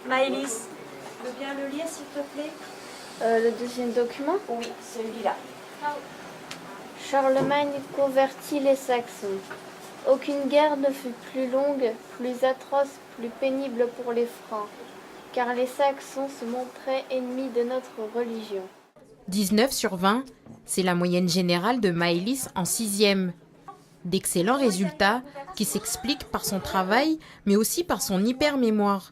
Maëlys, tu veux bien le lire s'il te plaît? Le deuxième document? Oui, celui-là. Charlemagne convertit les Saxons. Aucune guerre ne fut plus longue, plus atroce, plus pénible pour les Francs, car les Saxons se montraient ennemis de notre religion. 19 sur 20, c'est la moyenne générale de Maëlys en 6e. D'excellents résultats qui s'expliquent par son travail, mais aussi par son hyper-mémoire.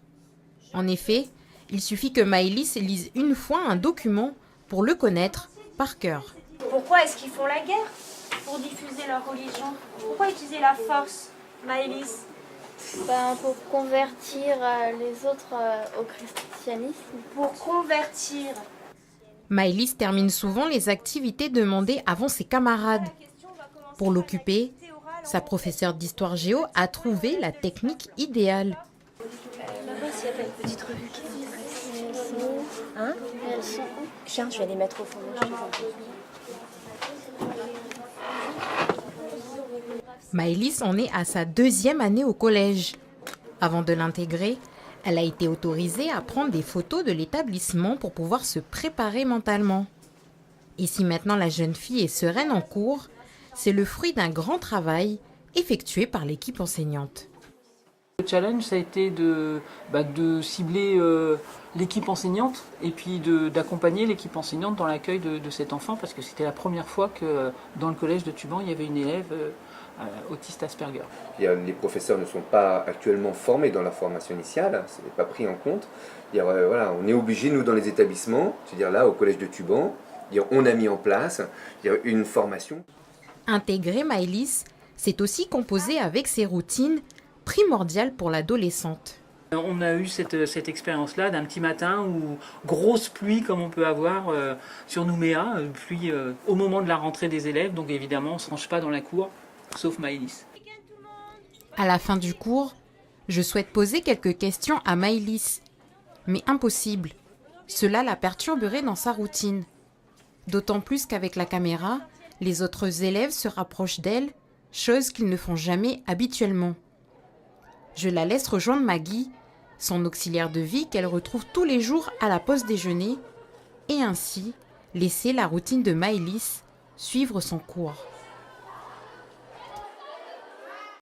En effet, il suffit que Maëlys lise une fois un document pour le connaître par cœur. Pourquoi est-ce qu'ils font la guerre? Pour diffuser leur religion. Pourquoi utiliser la force, Maëlys? Pour convertir les autres au christianisme. Pour convertir. Maëlys termine souvent les activités demandées avant ses camarades. Pour l'occuper, sa professeure d'histoire géo a trouvé la technique idéale. Là-bas, s'il y a pas une petite revue qui m'intéresse. Hein? Elles sont où? Tiens, je vais les mettre au fond. Maëlys en est à sa 2e année au collège. Avant de l'intégrer, elle a été autorisée à prendre des photos de l'établissement pour pouvoir se préparer mentalement. Et si maintenant la jeune fille est sereine en cours, c'est le fruit d'un grand travail effectué par l'équipe enseignante. Le challenge, ça a été de cibler l'équipe enseignante et puis d'accompagner l'équipe enseignante dans l'accueil de cet enfant, parce que c'était la première fois que dans le collège de Tuban, il y avait une élève autiste Asperger. Les professeurs ne sont pas actuellement formés dans la formation initiale, ce n'est pas pris en compte. Voilà, on est obligé, nous, dans les établissements, c'est-à-dire là, au collège de Tuban, on a mis en place une formation. Intégrer Maëlys, c'est aussi composer avec ses routines primordiales pour l'adolescente. On a eu cette expérience-là d'un petit matin où grosse pluie comme on peut avoir sur Nouméa, pluie au moment de la rentrée des élèves, donc évidemment on ne se range pas dans la cour, sauf Maëlys. À la fin du cours, je souhaite poser quelques questions à Maëlys, mais impossible. Cela la perturberait dans sa routine. D'autant plus qu'avec la caméra, les autres élèves se rapprochent d'elle, chose qu'ils ne font jamais habituellement. Je la laisse rejoindre Maggie, son auxiliaire de vie qu'elle retrouve tous les jours à la pause déjeuner, et ainsi laisser la routine de Maëlys suivre son cours.